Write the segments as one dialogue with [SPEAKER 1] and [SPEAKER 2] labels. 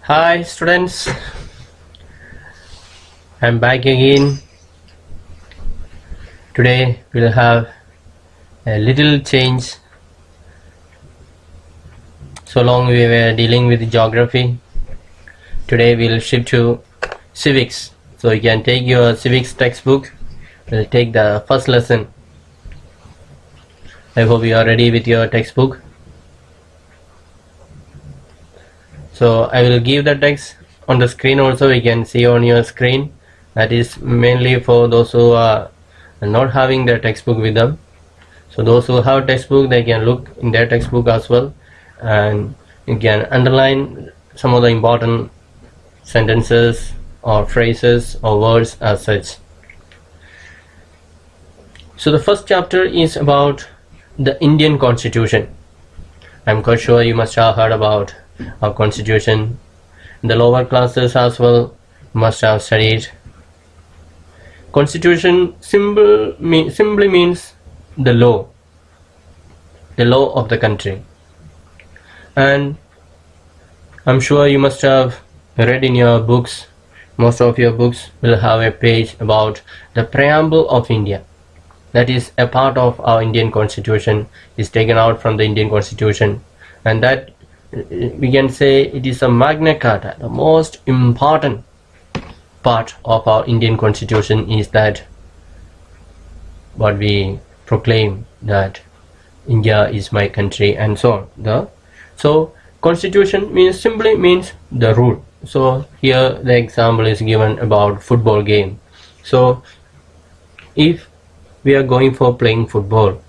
[SPEAKER 1] Hi students, I'm back again. Today we'll have a little change. So long we were dealing with geography. Today we'll shift to civics. So you can take your civics textbook. We'll take the first lesson. I hope you are ready with your textbook. So I will give the text on the screen also. You can see on your screen. That is mainly for those who are not having their textbook with them. So those who have textbook, they can look in their textbook as well, and you can underline some of the important sentences or phrases or words as such. So the first chapter is about the Indian Constitution. I'm quite sure you must have heard about our Constitution. The lower classes as well must have studied. Constitution simply means the law of the country. And I'm sure you must have read in your books, most of your books will have a page about the preamble of India. That is a part of our Indian Constitution, is taken out from the Indian Constitution, and that we can say it is a Magna Carta. The most important part of our Indian Constitution is that what we proclaim, that India is my country, and so on. So Constitution simply means the rule. So here the example is given about football game. So if we are going for playing football,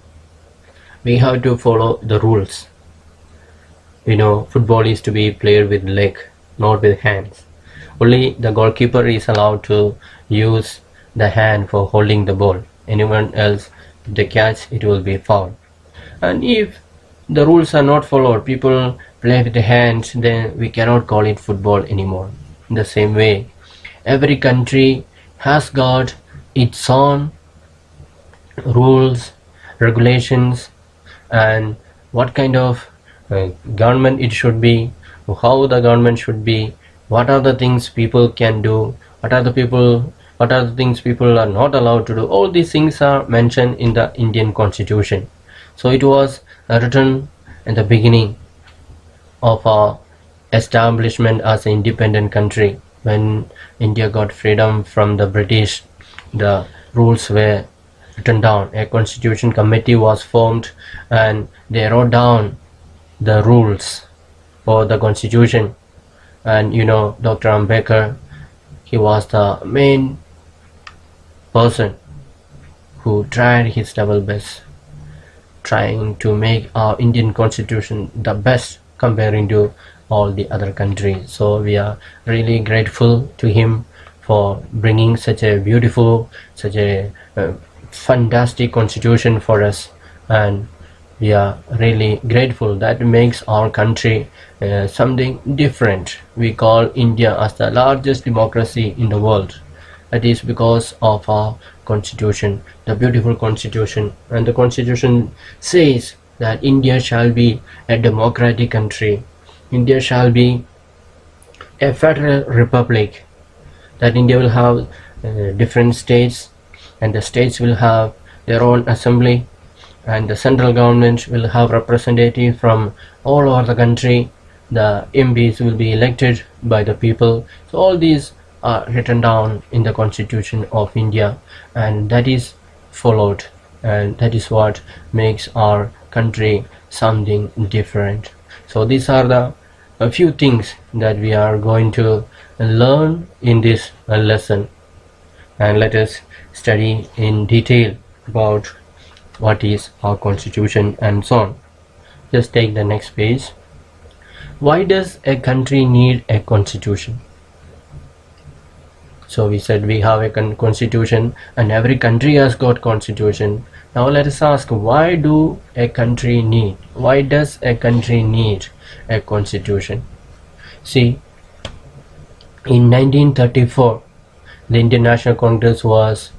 [SPEAKER 1] we have to follow the rules. Football is to be played with leg, not with hands. Only the goalkeeper is allowed to use the hand for holding the ball. Anyone else, if they catch, it will be foul. And if the rules are not followed, people play with the hands, then we cannot call it football anymore. In the same way, every country has got its own rules, regulations, and what kind of government it should be, how the government should be, what are the things people can do, what are the things people are not allowed to do. All these things are mentioned in the Indian Constitution. So it was written in the beginning of our establishment as an independent country. When India got freedom from the British, the rules were written down. A constitution committee was formed and they wrote down the rules for the constitution. And Dr. Ambedkar, he was the main person who tried his level best, trying to make our Indian Constitution the best comparing to all the other countries. So we are really grateful to him for bringing such a beautiful, such a fantastic constitution for us, and we are really grateful. That makes our country something different. We call India as the largest democracy in the world. That is because of our constitution, the beautiful constitution. And the constitution says that India shall be a democratic country. India shall be a federal republic. That India will have different states, and the states will have their own assembly, and the central government will have representatives from all over the country. The MPs will be elected by the people. So all these are written down in the Constitution of India, and that is followed, and that is what makes our country something different. So these are the a few things that we are going to learn in this lesson, and let us study in detail about what is our constitution and so on. Just take the next page. Why does a country need a constitution? So we said we have a constitution, and every country has got constitution. Now let us ask, why does a country need a constitution? See, in 1934, the Indian National Congress was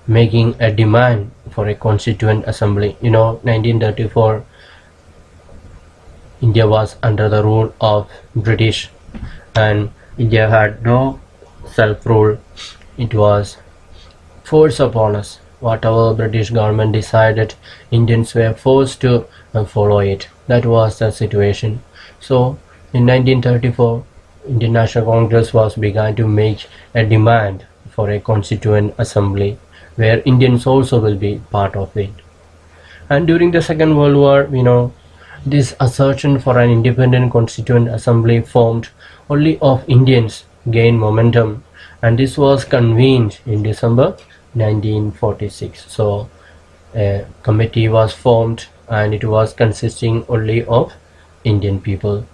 [SPEAKER 1] making a demand for a constituent assembly. 1934, India was under the rule of British, and India had no self-rule. It was forced upon us. Whatever British government decided, Indians were forced to follow it. That was the situation. So in 1934, Indian National Congress was began to make a demand for a constituent assembly where Indians also will be part of it. And during the Second World War, this assertion for an independent constituent assembly formed only of Indians gained momentum, and this was convened in December 1946. So a committee was formed and it was consisting only of Indian people,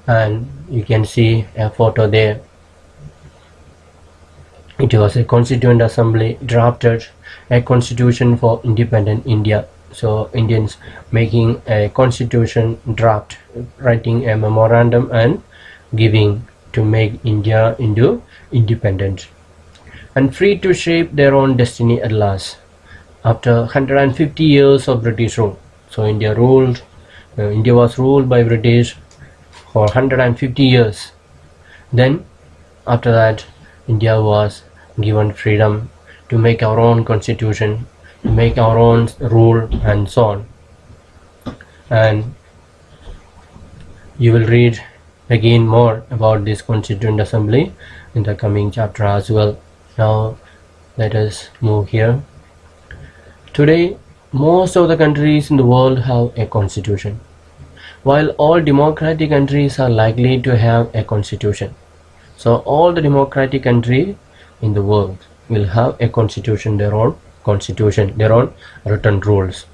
[SPEAKER 1] and you can see a photo there. It was a constituent assembly drafted a constitution for independent India. So Indians making a constitution draft, writing a memorandum and giving to make India into independent and free to shape their own destiny at last. After 150 years of British rule, so India was ruled by British for 150 years. Then after that, India was given freedom to make our own constitution, to make our own rule and so on. And you will read again more about this Constituent Assembly in the coming chapter as well. Now let us move here. Today, most of the countries in the world have a constitution. While all democratic countries are likely to have a constitution. So all the democratic countries in the world will have a constitution, their own written rules.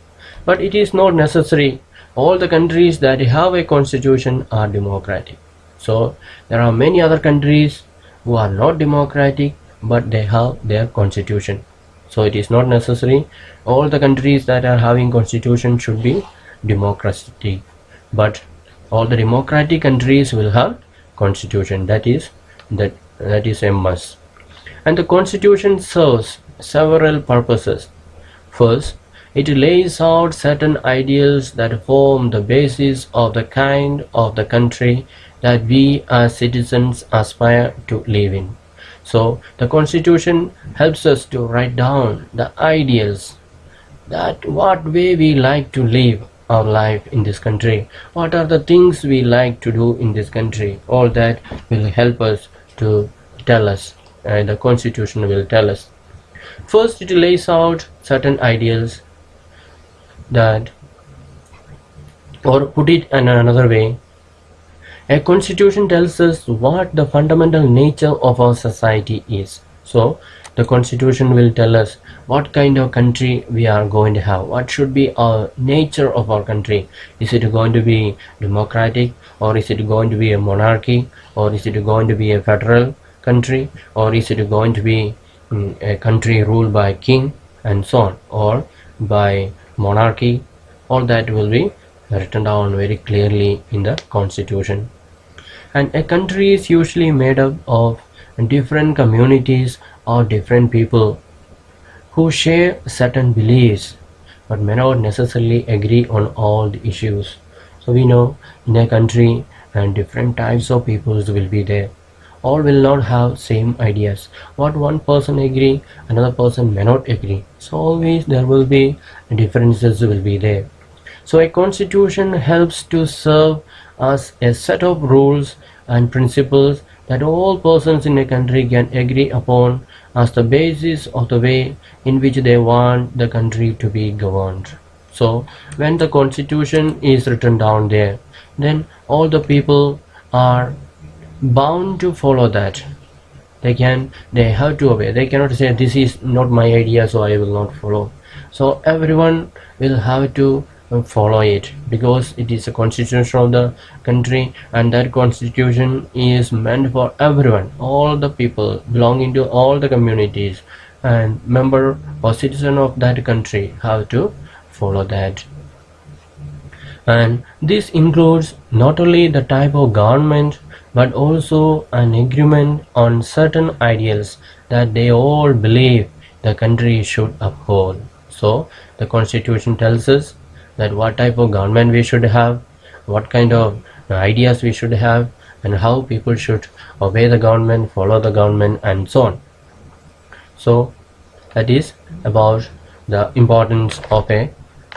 [SPEAKER 1] But it is not necessary all the countries that have a constitution are democratic. So there are many other countries who are not democratic but they have their constitution. So it is not necessary all the countries that are having constitution should be democratic, but all the democratic countries will have constitution. That is a must. And the constitution serves several purposes. First, it lays out certain ideals that form the basis of the kind of the country that we as citizens aspire to live in. So the constitution helps us to write down the ideals, that what way we like to live our life in this country, what are the things we like to do in this country. All that will help us to tell us, the constitution will tell us. First, it lays out certain ideals that, or put it in another way, a constitution tells us what the fundamental nature of our society is. So the constitution will tell us what kind of country we are going to have, what should be our nature of our country. Is it going to be democratic, or is it going to be a monarchy, or is it going to be a federal country, or is it going to be a country ruled by king and so on, or by monarchy. All that will be written down very clearly in the constitution. And a country is usually made up of different communities or different people who share certain beliefs but may not necessarily agree on all the issues. So we know in a country and different types of peoples will be there. All will not have same ideas. What one person agree, another person may not agree. So always there will be differences will be there. So a constitution helps to serve as a set of rules and principles that all persons in a country can agree upon as the basis of the way in which they want the country to be governed. So when the constitution is written down there, then all the people are bound to follow that. They have to obey. They cannot say this is not my idea so I will not follow. So everyone will have to follow it, because it is a constitution of the country, and that constitution is meant for everyone, all the people belonging to all the communities, and member or citizen of that country have to follow that. And this includes not only the type of government but also an agreement on certain ideals that they all believe the country should uphold. So the constitution tells us that what type of government we should have, what kind of ideas we should have, and how people should obey the government, follow the government, and so on. So that is about the importance of a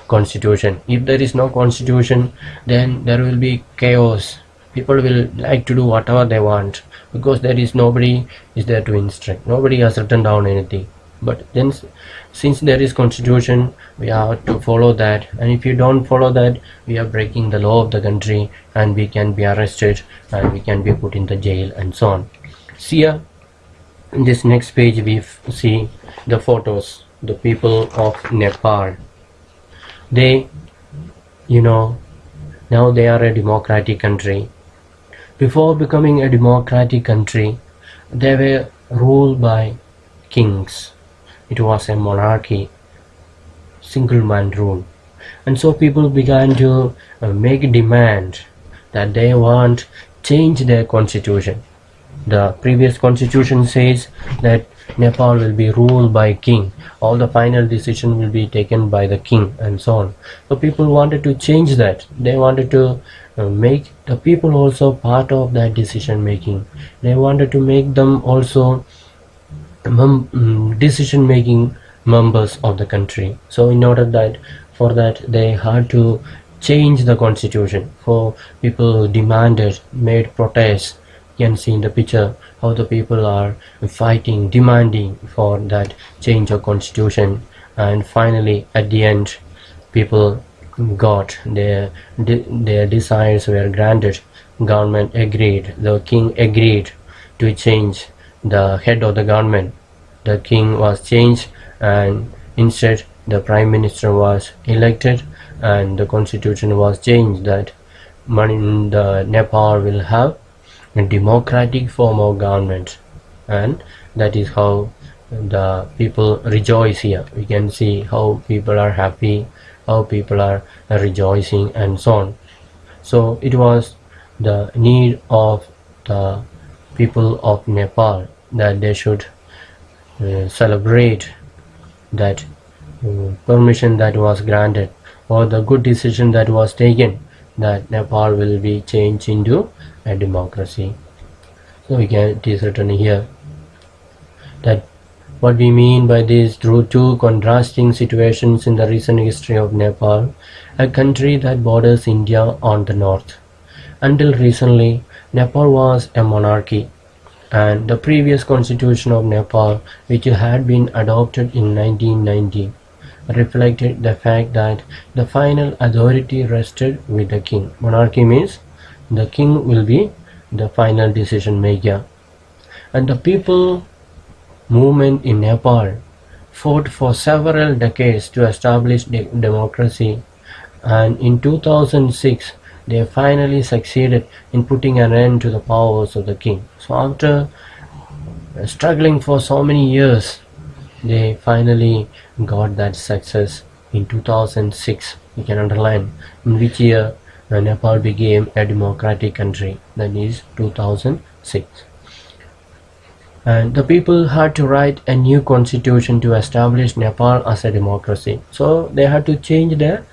[SPEAKER 1] constitution. If there is no constitution, then there will be chaos. People will like to do whatever they want because there is nobody is there to instruct. Nobody has written down anything. But then since there is constitution, we have to follow that, and if you don't follow that, we are breaking the law of the country and we can be arrested and we can be put in the jail and so on. See here in this next page we see the photos, the people of Nepal. They, now they are a democratic country. Before becoming a democratic country, they were ruled by kings. It was a monarchy, single man rule. And so people began to make a demand that they want change their constitution. The previous constitution says that Nepal will be ruled by king. All the final decision will be taken by the king and so on. So people wanted to change that. They wanted to make the people also part of that decision making. They wanted to make them also decision making members of the country. So in order that for that they had to change the constitution. For people demanded, made protests. You can see in the picture how the people are fighting, demanding for that change of constitution, and finally at the end people got their desires were granted. Government agreed, the king agreed to change the head of the government. The king was changed and instead the prime minister was elected, and the constitution was changed that the Nepal will have a democratic form of government, and that is how the people rejoice here. We can see how people are happy, how people are rejoicing and so on. So it was the need of the people of Nepal that they should celebrate that permission that was granted, or the good decision that was taken, that Nepal will be changed into a democracy. So it is written here that what we mean by this: through two contrasting situations in the recent history of Nepal, a country that borders India on the north. Until recently, Nepal was a monarchy, and the previous constitution of Nepal, which had been adopted in 1990, reflected the fact that the final authority rested with the king. Monarchy means the king will be the final decision maker. And the people movement in Nepal fought for several decades to establish democracy, and in 2006 they finally succeeded in putting an end to the powers of the king. So after struggling for so many years, they finally got that success in 2006. You can underline in which year Nepal became a democratic country, that is 2006. And the people had to write a new constitution to establish Nepal as a democracy. So they had to change their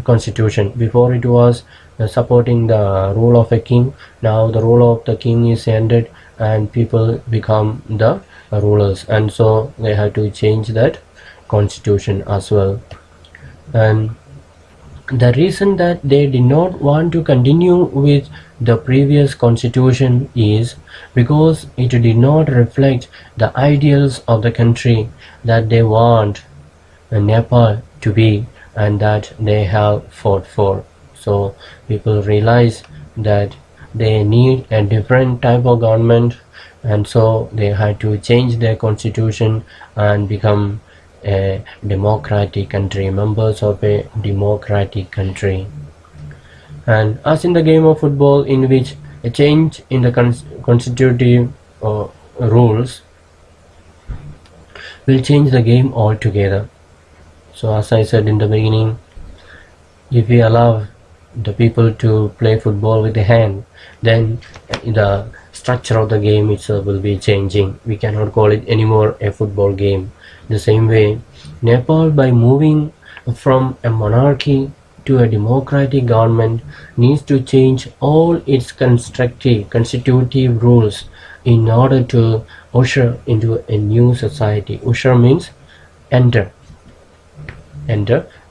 [SPEAKER 1] constitution. Before it was supporting the rule of a king. Now the rule of the king is ended and people become the rulers, and so they had to change that constitution as well. And the reason that they did not want to continue with the previous constitution is because it did not reflect the ideals of the country that they want Nepal to be and that they have fought for. So people realize that they need a different type of government, and so they had to change their constitution and become a democratic country, members of a democratic country. And as in the game of football, in which a change in the constitutive rules will change the game altogether. So as I said in the beginning, if we allow the people to play football with the hand, then the structure of the game itself will be changing. We cannot call it anymore a football game. The same way, Nepal, by moving from a monarchy to a democratic government needs to change all its constitutive rules in order to usher into a new society. Usher means enter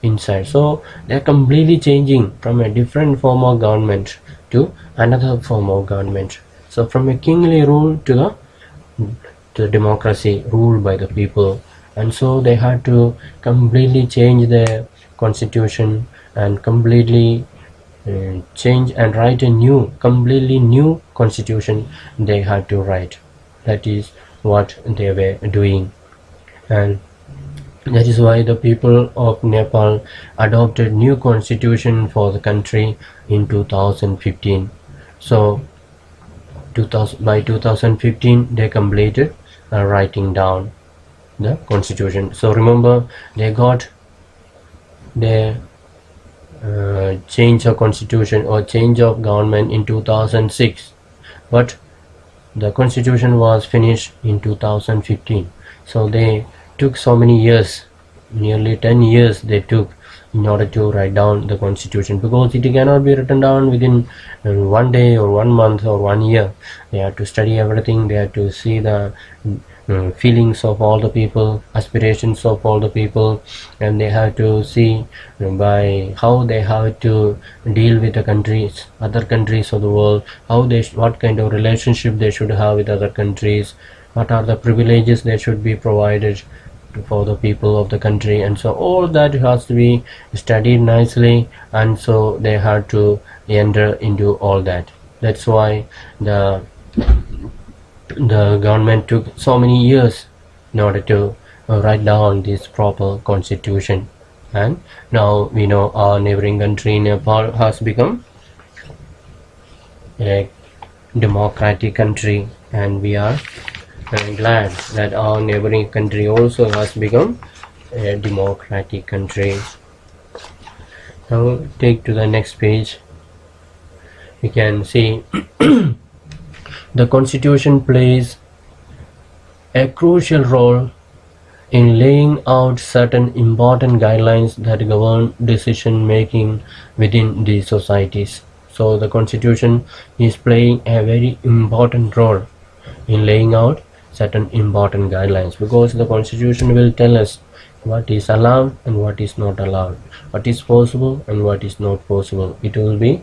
[SPEAKER 1] inside. So they're completely changing from a different form of government to another form of government. So from a kingly rule to the democracy ruled by the people, and so they had to completely change their constitution and completely change and write a completely new constitution they had to write. That is what they were doing, and that is why the people of Nepal adopted new constitution for the country in 2015. So by 2015 they completed writing down the constitution. So remember, they got their change of constitution or change of government in 2006, but the constitution was finished in 2015. So they took so many years, nearly 10 years they took in order to write down the constitution, because it cannot be written down within one day or 1 month or 1 year. They have to study everything, they have to see the feelings of all the people, aspirations of all the people, and they have to see by how they have to deal with the countries, other countries of the world, how they what kind of relationship they should have with other countries, what are the privileges they should be provided for the people of the country, and so all that has to be studied nicely, and so they had to enter into all that. That's why the government took so many years in order to write down this proper constitution. And now we know our neighboring country Nepal has become a democratic country, and we are glad that our neighboring country also has become a democratic country. Now take to the next page. We can see the constitution plays a crucial role in laying out certain important guidelines that govern decision making within these societies. So the constitution is playing a very important role in laying out certain important guidelines, because the constitution will tell us what is allowed and what is not allowed, what is possible and what is not possible. It will be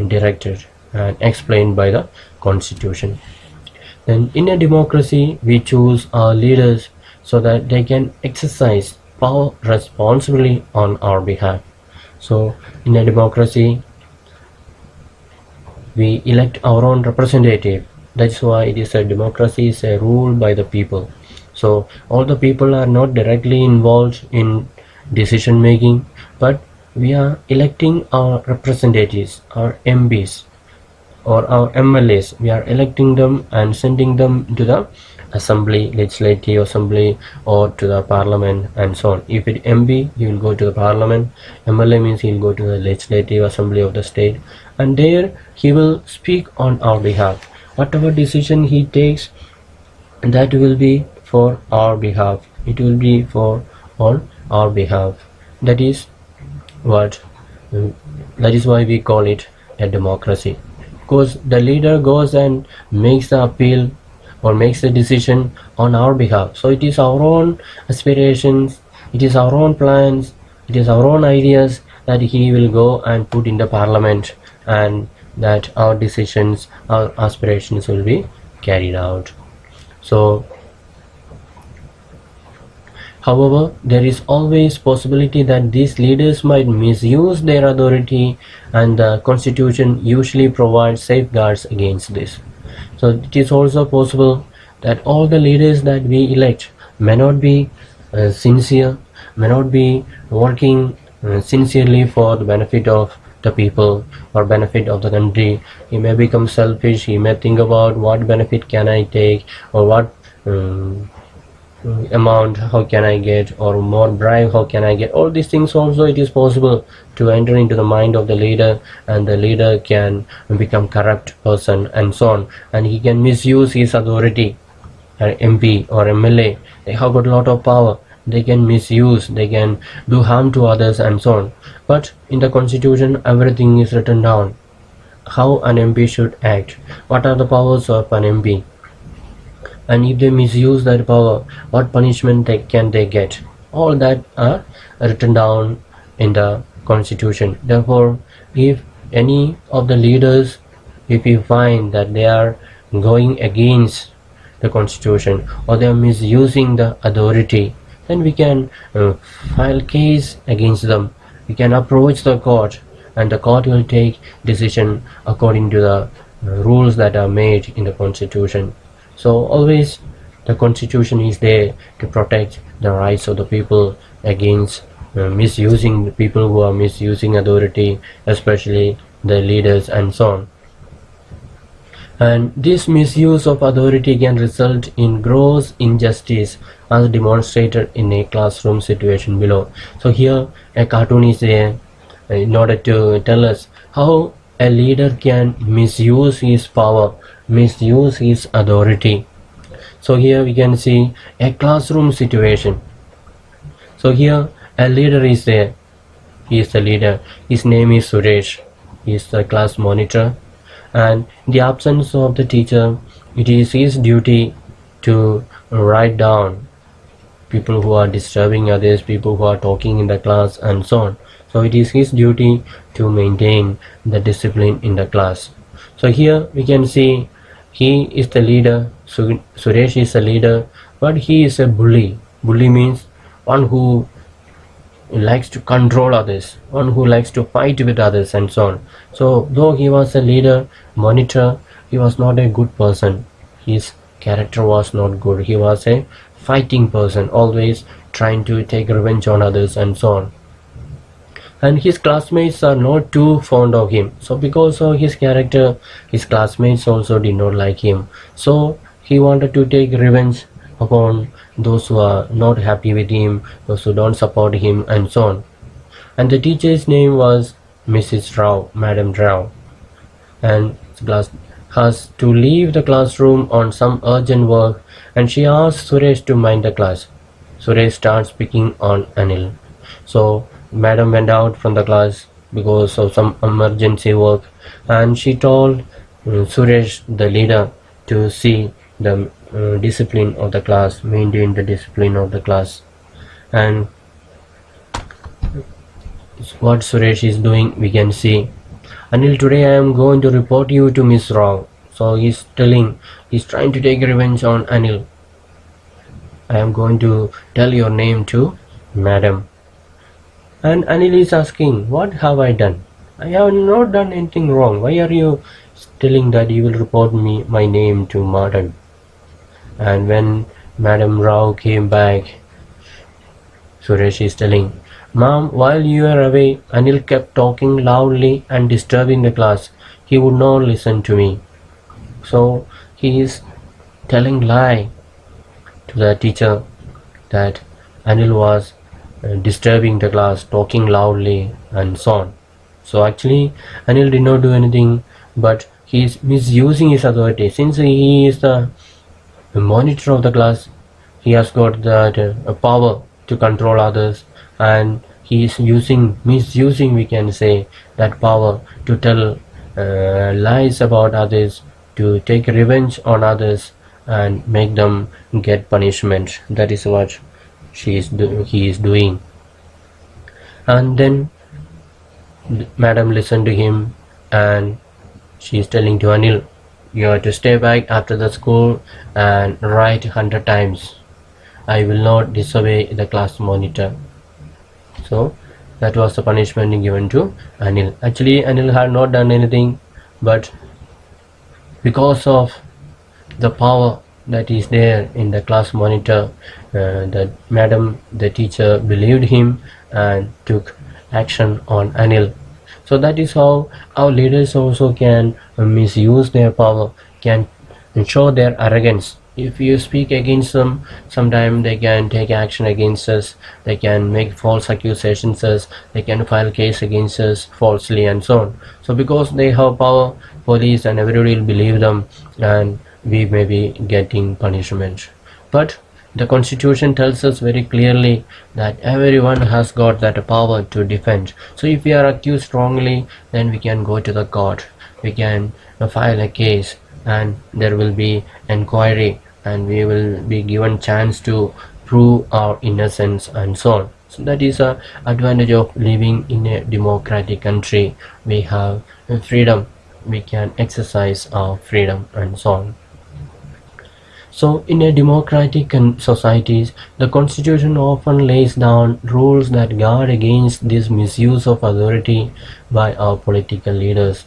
[SPEAKER 1] directed and explained by the constitution. Then in a democracy we choose our leaders so that they can exercise power responsibly on our behalf. So in a democracy we elect our own representative. That's why it is a democracy, is a rule by the people. So all the people are not directly involved in decision making, but we are electing our representatives, our MPs or our MLAs. We are electing them and sending them to the assembly, legislative assembly, or to the parliament, and so on. If it MP, he will go to the parliament. MLA means he will go to the legislative assembly of the state, and there he will speak on our behalf. Whatever decision he takes, that will be for our behalf. It will be for on our behalf. That is why we call it a democracy, because the leader goes and makes the appeal or makes the decision on our behalf. So it is our own aspirations, it is our own plans, it is our own ideas that he will go and put in the parliament, and that our decisions, our aspirations will be carried out. So however, there is always possibility that these leaders might misuse their authority, and the constitution usually provides safeguards against this. So it is also possible that all the leaders that we elect may not be sincere, may not be working sincerely for the benefit of the people or benefit of the country. He may become selfish, he may think about what benefit can I take, or what amount how can I get, or more bribe how can I get. All these things also it is possible to enter into the mind of the leader, and the leader can become corrupt person and so on, and he can misuse his authority. MP or MLA, they have got a lot of power, they can misuse, they can do harm to others and so on. But in the constitution everything is written down, how an MP should act, what are the powers of an MP, and if they misuse that power, what punishment can they get. All that are written down in the constitution. Therefore, if any of the leaders, if we find that they are going against the constitution or they are misusing the authority, then we can file case against them. We can approach the court, and the court will take decision according to the rules that are made in the constitution. So always the constitution is there to protect the rights of the people against misusing the people who are misusing authority, especially the leaders and so on. And this misuse of authority can result in gross injustice as demonstrated in a classroom situation below. So here a cartoon is there in order to tell us how a leader can misuse his power, misuse his authority. So here we can see a classroom situation. So here a leader is there. He is the leader. His name is Suresh. He is the class monitor. And in the absence of the teacher, it is his duty to write down people who are disturbing others, people who are talking in the class and so on. So it is his duty to maintain the discipline in the class. So here we can see he is the leader, Suresh is the leader, but he is a bully. Bully means one who likes to control others, one who likes to fight with others and so on. So though he was a leader, monitor, he was not a good person. His character was not good. He was a fighting person, always trying to take revenge on others and so on. And his classmates are not too fond of him. So because of his character, his classmates also did not like him. So he wanted to take revenge upon those who are not happy with him, those who don't support him and so on. And the teacher's name was Mrs. Rao, Madam Rao, and class has to leave the classroom on some urgent work, and she asks Suresh to mind the class. Suresh starts picking on Anil. So Madam went out from the class because of some emergency work, and she told Suresh, the leader, to see the discipline of the class, maintain the discipline of the class. And what Suresh is doing, we can see, Anil, today I am going to report you to Miss Rao. So he's trying to take revenge on Anil. I am going to tell your name to Madam. And Anil is asking, what have I done? I have not done anything wrong. Why are you telling that you will report my name to Madam? And when Madam Rao came back, Suresh is telling, Ma'am, while you were away, Anil kept talking loudly and disturbing the class. He would not listen to me. So he is telling lie to the teacher that Anil was disturbing the class, talking loudly and so on. So actually Anil did not do anything, but he is misusing his authority. Since he is the monitor of the class, he has got that power to control others, and he is misusing, we can say, that power to tell lies about others, to take revenge on others and make them get punishment. That is what he is doing. And then Madam listened to him, and she is telling to Anil, you have to stay back after the school and write 100 times. I will not disobey the class monitor. So that was the punishment given to Anil. Actually Anil had not done anything, but because of the power that is there in the class monitor, the Madam, the teacher, believed him and took action on Anil. So that is how our leaders also can misuse their power, can show their arrogance. If you speak against them, sometimes they can take action against us, they can make false accusations us, they can file case against us falsely and so on. So because they have power, police and everybody will believe them, and we may be getting punishment. But The constitution tells us very clearly that everyone has got that power to defend. So if we are accused wrongly, then we can go to the court, we can file a case, and there will be inquiry, and we will be given chance to prove our innocence and so on. So that is a advantage of living in a democratic country. We have freedom, we can exercise our freedom and so on. So in a democratic societies, the constitution often lays down rules that guard against this misuse of authority by our political leaders.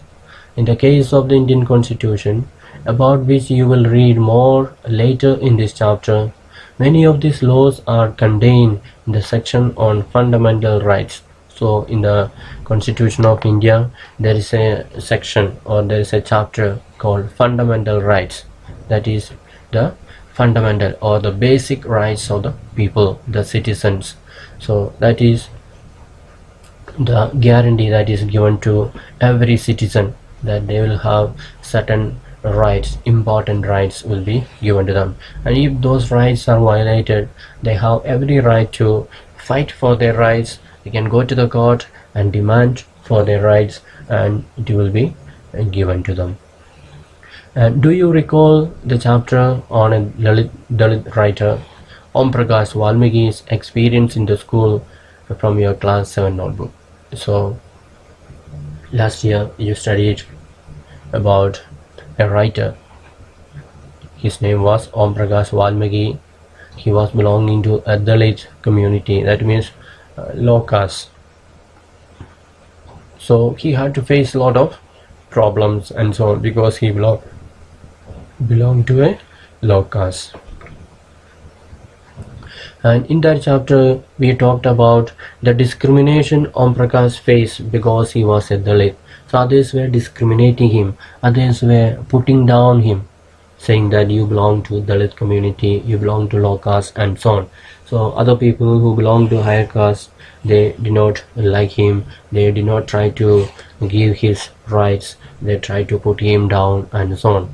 [SPEAKER 1] In the case of the Indian constitution, about which you will read more later in this chapter, many of these laws are contained in the section on fundamental rights. So in the Constitution of India, there is a section, or there is a chapter called fundamental rights, that is the fundamental or the basic rights of the people, the citizens. So that is the guarantee that is given to every citizen, that they will have certain rights, important rights will be given to them, and if those rights are violated, they have every right to fight for their rights. They can go to the court and demand for their rights, and it will be given to them. And do you recall the chapter on a Dalit writer, Om Prakash Valmiki's experience in the school from your class 7 notebook? So last year you studied about a writer. His name was Om Prakash Valmiki. He was belonging to a Dalit community, that means low caste. So he had to face a lot of problems and so on, because he belonged to a low caste. And in that chapter we talked about the discrimination Om Prakash faced because he was a Dalit. So others were discriminating him, others were putting down him, saying that you belong to Dalit community, you belong to low caste and so on. So other people who belong to higher caste, they did not like him, they did not try to give his rights, they tried to put him down and so on.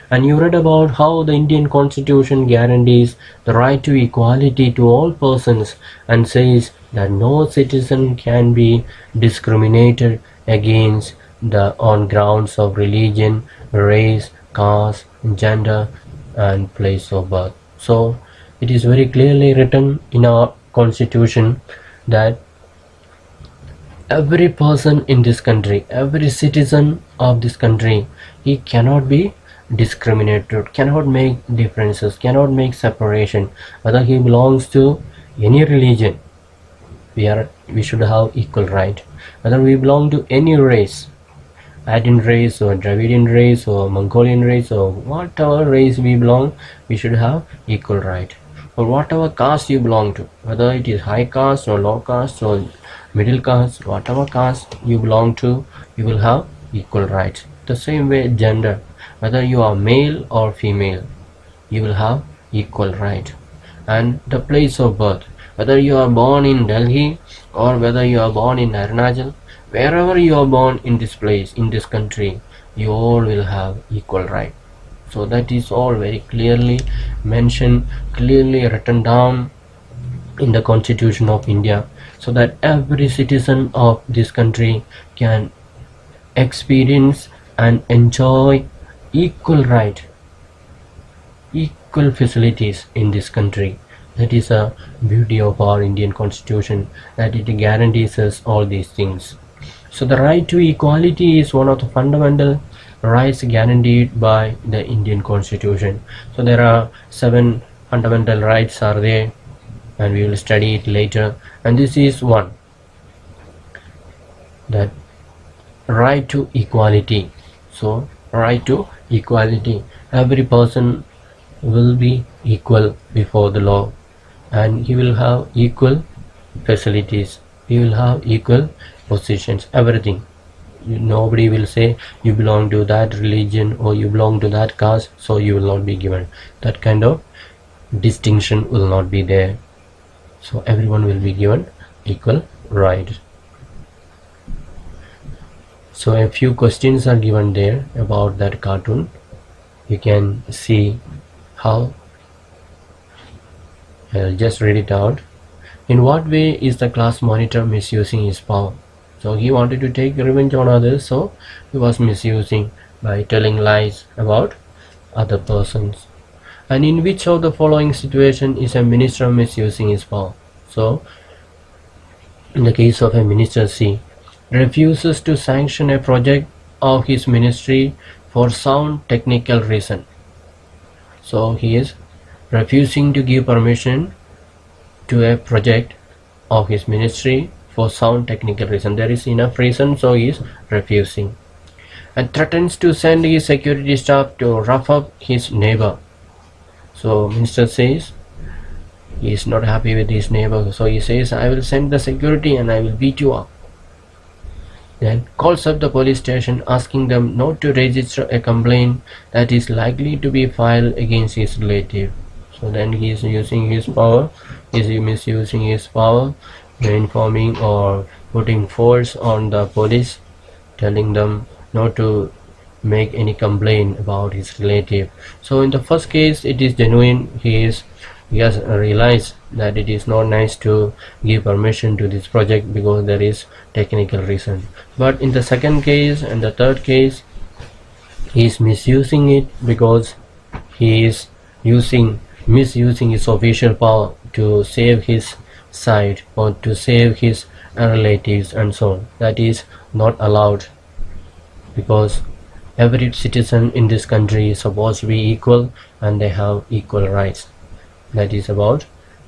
[SPEAKER 1] And you read about how the Indian constitution guarantees the right to equality to all persons, and says that no citizen can be discriminated against on grounds of religion, race, caste, gender and place of birth. So it is very clearly written in our constitution that every person in this country, every citizen of this country, he cannot be discriminated, cannot make differences, cannot make separation, whether he belongs to any religion. We should have equal right. Whether we belong to any race, Latin race or Dravidian race or Mongolian race or whatever race we belong, we should have equal right. Or whatever caste you belong to, whether it is high caste or low caste or middle caste, whatever caste you belong to, you will have equal rights. The same way gender, whether you are male or female, you will have equal right. And the place of birth, whether you are born in Delhi or whether you are born in Arunachal, wherever you are born in this place, in this country, you all will have equal right. So that is all very clearly mentioned, clearly written down in the Constitution of India, so that every citizen of this country can experience and enjoy equal right, equal facilities in this country. That is a beauty of our Indian Constitution, that it guarantees us all these things. So the right to equality is one of the fundamental rights guaranteed by the Indian Constitution. So there are 7 fundamental rights are there, and we will study it later, and this is one, that right to equality. So right to equality, every person will be equal before the law, and he will have equal facilities, he will have equal positions, everything. Nobody will say you belong to that religion or you belong to that caste, so you will not be given. That kind of distinction will not be there. So everyone will be given equal right. So a few questions are given there about that cartoon. You can see how I'll just read it out. In what way is the class monitor misusing his power? So he wanted to take revenge on others, so he was misusing by telling lies about other persons. And in which of the following situation is a minister misusing his power? So in the case of a minister C, refuses to sanction a project of his ministry for sound technical reason. So he is refusing to give permission to a project of his ministry for sound technical reason. There is enough reason, so he is refusing. And threatens to send his security staff to rough up his neighbor. So minister says he is not happy with his neighbor, so he says, I will send the security and I will beat you up. Then calls up the police station asking them not to register a complaint that is likely to be filed against his relative. So then he is using his power, is he misusing his power, informing or putting force on the police, telling them not to make any complaint about his relative. So in the first case it is genuine, he has realized that it is not nice to give permission to this project because there is technical reason. But in the second case and the third case, he is misusing it because he is misusing his official power to save his side or to save his relatives and so on. That is not allowed, because every citizen in this country is supposed to be equal and they have equal rights. That is about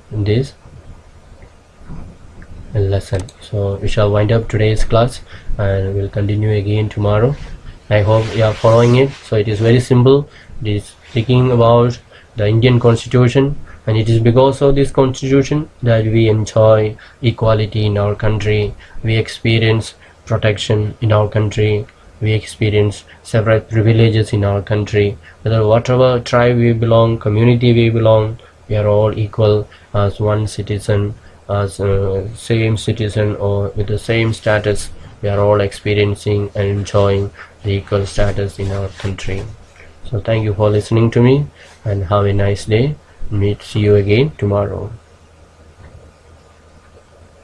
[SPEAKER 1] this lesson. So we shall wind up today's class and we'll continue again tomorrow. I hope you are following it. So it is very simple. It is speaking about the Indian Constitution, and it is because of this Constitution that we enjoy equality in our country, we experience protection in our country, we experience several privileges in our country. Whether whatever tribe we belong, community we belong, we are all equal as one citizen, as same citizen or with the same status. We are all experiencing and enjoying the equal status in our country. So thank you for listening to me and have a nice day. See you again tomorrow.